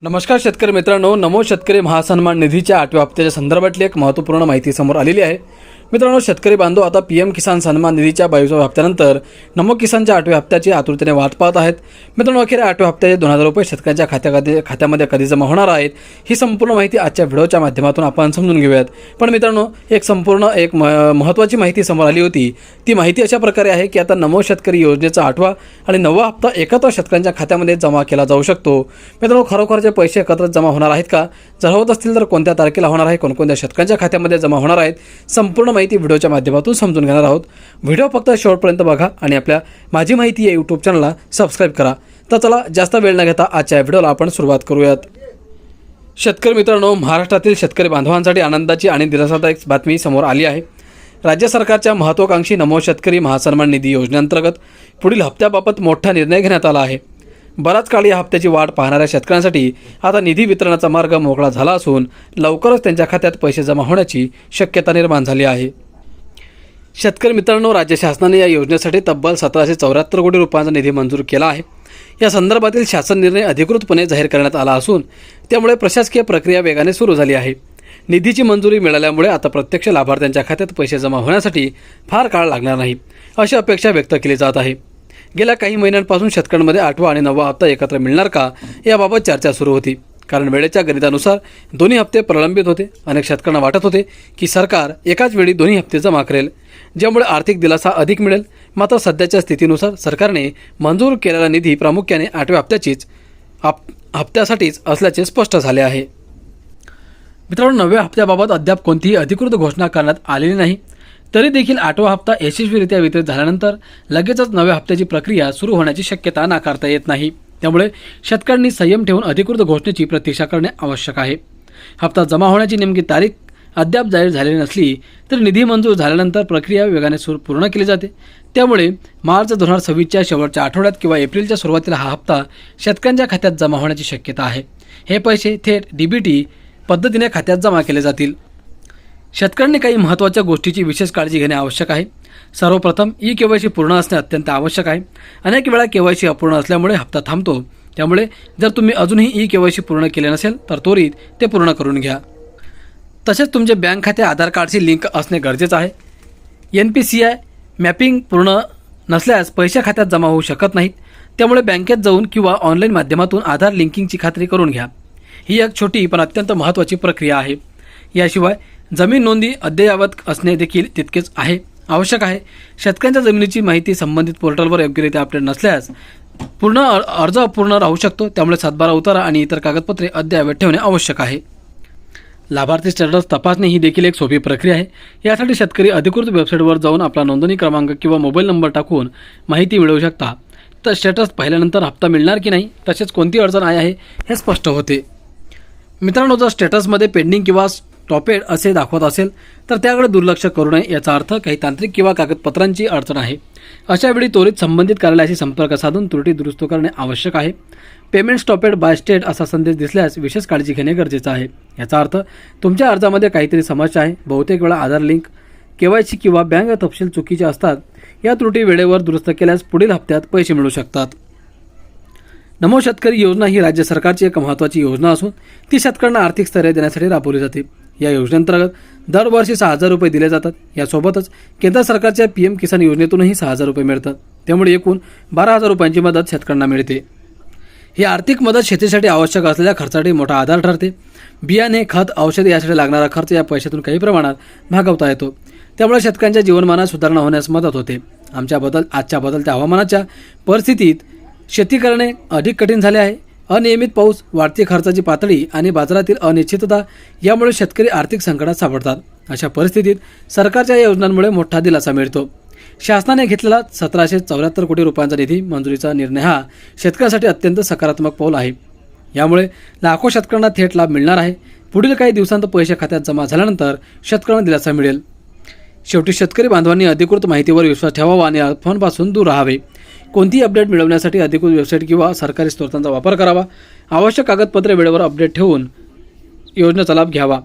नमस्कार शेतकरी मित्रांनो, नमो शेतकरी महासन्मान निधीच्या 8व्या हप्त्याच्या संदर्भातली एक महत्त्वपूर्ण माहिती समोर आलेली आहे। मित्रांनो, शेतकरी बांधव आता पीएम किसान सन्मान निधीच्या 22व्या हप्त्यानंतर नमो किसानच्या 8व्या हप्त्याची आतुरतेने वाट पाहत आहेत। मित्रांनो, अखेर 8व्या हप्त्याचे 2000 रुपये शेतकऱ्यांच्या खात्यामध्ये कधी जमा होणार आहेत ही संपूर्ण माहिती आजच्या व्हिडिओच्या माध्यमातून आपण समजून घेऊयात। पण मित्रांनो, एक महत्त्वाची माहिती समोर आली होती। ती माहिती अशा प्रकारे आहे की आता नमो शेतकरी योजनेचा 8वा आणि 9वा हप्ता एकत्र शेतकऱ्यांच्या खात्यामध्ये जमा केला जाऊ शकतो। मित्रांनो, खरोखरचे पैसे एकत्र जमा होणार आहेत का? जर होत असतील तर कोणत्या तारखेला होणार आहे, कोणकोणत्या शेतकऱ्यांच्या खात्यामध्ये जमा होणार आहेत, संपूर्ण माहिती व्हिडिओच्या माध्यमातून समजून घेणार आहोत। व्हिडिओ फक्त शेवटपर्यंत बघा आणि आपल्या माझी माहिती या यूट्यूब चॅनलला सबस्क्राईब करा। तर चला जास्त वेळ न घेता आजच्या व्हिडिओला आपण सुरुवात करूयात। शेतकरी मित्रांनो, महाराष्ट्रातील शेतकरी बांधवांसाठी आनंदाची आणि दिलासादायक बातमी समोर आली आहे। राज्य सरकारच्या महत्त्वाकांक्षी नमो शेतकरी महासन्मान निधी योजनेअंतर्गत पुढील हप्त्याबाबत मोठा निर्णय घेण्यात आला आहे। बराच काळ या हप्त्याची वाट पाहणाऱ्या शेतकऱ्यांसाठी आता निधी वितरणाचा मार्ग मोकळा झाला असून लवकरच त्यांच्या खात्यात पैसे जमा होण्याची शक्यता निर्माण झाली आहे। शेतकरी मित्रांनो, राज्य शासनाने या योजनेसाठी तब्बल 1774 कोटी रुपयांचा निधी मंजूर केला आहे। या संदर्भातील शासन निर्णय अधिकृतपणे जाहीर करण्यात आला असून त्यामुळे प्रशासकीय प्रक्रिया वेगाने सुरू झाली आहे। निधीची मंजुरी मिळाल्यामुळे आता प्रत्यक्ष लाभार्थ्यांच्या खात्यात पैसे जमा होण्यासाठी फार काळ लागणार नाही अशी अपेक्षा व्यक्त केली जात आहे। गेल्या काही महिन्यांपासून शेतकऱ्यांमध्ये 8वा आणि 9वा हप्ता एकत्र मिळणार का याबाबत चर्चा सुरू होती, कारण वेळेच्या गणितानुसार दोन्ही हप्ते प्रलंबित होते। अनेक शेतकऱ्यांना वाटत होते की सरकार एकाच वेळी दोन्ही हप्ते जमा करेल, ज्यामुळे आर्थिक दिलासा अधिक मिळेल। मात्र सध्याच्या स्थितीनुसार सरकारने मंजूर केलेला निधी प्रामुख्याने 8व्या हप्त्यासाठीच असल्याचे स्पष्ट झाले आहे। मित्रांनो, 9व्या हप्त्याबाबत अद्याप कोणतीही अधिकृत घोषणा करण्यात आलेली नाही। तरी देखील 8वा हप्ता यशस्वीरित्या वितरित झाल्यानंतर लगेचच 9व्या हप्त्याची प्रक्रिया सुरू होण्याची शक्यता नाकारता येत नाही। त्यामुळे शेतकऱ्यांनी संयम ठेवून अधिकृत घोषणेची प्रतीक्षा करणे आवश्यक आहे। हप्ता जमा होण्याची नेमकी तारीख अद्याप जाहीर झालेली नसली तरी निधी मंजूर झाल्यानंतर प्रक्रिया वेगाने पूर्ण केली जाते। त्यामुळे मार्च 2026च्या शेवटच्या आठवड्यात किंवा एप्रिलच्या सुरुवातीला हा हप्ता शेतकऱ्यांच्या खात्यात जमा होण्याची शक्यता आहे। हे पैसे थेट डीबीटी पद्धतीने खात्यात जमा केले जातील। शेतकऱ्यांनी काही महत्त्वाच्या गोष्टीची विशेष काळजी घेणे आवश्यक आहे। सर्वप्रथम ई-केवायसी पूर्ण असणे अत्यंत आवश्यक आहे। अनेक वेळा केवायसी अपूर्ण असल्यामुळे हप्ता थांबतो। त्यामुळे जर तुम्ही अजूनही ई-केवायसी पूर्ण केले नसेल तर त्वरित ते पूर्ण करून घ्या। तसेच तुमचे बँक खाते आधार कार्डशी लिंक असणे गरजेचं आहे। NPCI मॅपिंग पूर्ण नसल्यास पैसे खात्यात जमा होऊ शकत नाहीत। त्यामुळे बँकेत जाऊन किंवा ऑनलाईन माध्यमातून आधार लिंकिंगची खात्री करून घ्या। ही एक छोटी पण अत्यंत महत्त्वाची प्रक्रिया आहे। याशिवाय जमीन नोंदी अद्ययावत असणे देखील तितकेच आवश्यक आहे। शेतकऱ्यांच्या जमिनीची माहिती संबंधित पोर्टलवर योग्यरित्या अपडेट नसल्यास अर्ज अपूर्ण राहू शकतो। त्यामुळे सातबारा उतारा आणि इतर कागदपत्रे अद्ययावत ठेवणे आवश्यक आहे। लाभार्थी स्टेटस तपासणी ही देखील एक सोपी प्रक्रिया आहे। यासाठी शेतकरी अधिकृत वेबसाईटवर जाऊन आपला नोंदणी क्रमांक किंवा मोबाईल नंबर टाकून माहिती मिळवू शकता। तर स्टेटस पाहिल्यानंतर हप्ता मिळणार की नाही, तसेच कोणती अडचण आहे हे स्पष्ट होते। मित्रांनो, जर स्टेटसमध्ये पेंडिंग किंवा स्टॉपेड असे दाखवत असेल तर त्याकडे दुर्लक्ष करू नये। याचा अर्थ काही तांत्रिक किंवा कागदपत्रांची अडचण आहे। अशा वेळी त्वरित संबंधित कार्यालयाशी संपर्क साधून त्रुटी दुरुस्त करणे आवश्यक आहे। पेमेंट स्टॉपेड बाय स्टेट असा संदेश दिसल्यास विशेष काळजी घेणे गरजेचे आहे। याचा अर्थ तुमच्या अर्जामध्ये काहीतरी समस्या आहे। बहुतेक वेळा आधार लिंक, केवायसी किंवा बँक तपशील चुकीचे असतात। या त्रुटी वेळेवर दुरुस्त केल्यास पुढील हप्त्यात पैसे मिळू शकतात। नमो शेतकरी योजना ही राज्य सरकारची एक महत्त्वाची योजना असून ती शेतकऱ्यांना आर्थिक स्थैर्य देण्यासाठी राबवली जाते। या योजनेअंतर्गत दरवर्षी 6,000 रुपये दिले जातात। यासोबतच केंद्र सरकारच्या पीएम किसान योजनेतूनही 6,000 रुपये मिळतात। त्यामुळे एकूण 12,000 रुपयांची मदत शेतकऱ्यांना मिळते। ही आर्थिक मदत शेतीसाठी आवश्यक असलेल्या खर्चासाठी मोठा आधार ठरते। बियाणे, खत, औषधे यासाठी लागणारा खर्च या पैशातून काही प्रमाणात भागवता येतो। त्यामुळे शेतकऱ्यांच्या जीवनमानात सुधारणा होण्यास मदत होते। आजच्या बदलत्या हवामानाच्या परिस्थितीत शेती करणे अधिक कठीण झाले आहे। अनियमित पाऊस, वाढती खर्चाची पातळी आणि बाजारातील अनिश्चितता यामुळे शेतकरी आर्थिक संकटात सापडतात। अशा परिस्थितीत सरकारच्या या योजनांमुळे मोठा दिलासा मिळतो। शासनाने घेतलेला 1774 कोटी रुपयांचा निधी मंजुरीचा निर्णय हा शेतकऱ्यांसाठी अत्यंत सकारात्मक पाऊल आहे। यामुळे लाखो शेतकऱ्यांना थेट लाभ मिळणार आहे। पुढील काही दिवसांत पैसे खात्यात जमा झाल्यानंतर शेतकऱ्यांना दिलासा मिळेल। शेवटी शेतकरी बांधवांनी अधिकृत माहितीवर विश्वास ठेवावा आणि अफवांपासून दूर राहावे। कोणतीही अपडेट मिळवण्यासाठी अधिकृत वेबसाईट किंवा सरकारी स्रोतांचा वापर करावा। आवश्यक कागदपत्रे वेळेवर अपडेट ठेवून योजनेचा लाभ घ्यावा।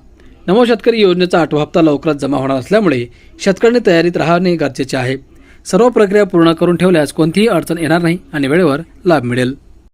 नमो शेतकरी योजनेचा 8वा हप्ता लवकरच जमा होणार असल्यामुळे शेतकऱ्यांनी तयारीत राहणे गरजेचे आहे। सर्व प्रक्रिया पूर्ण करून ठेवल्यास कोणतीही अडचण येणार नाही आणि वेळेवर लाभ मिळेल।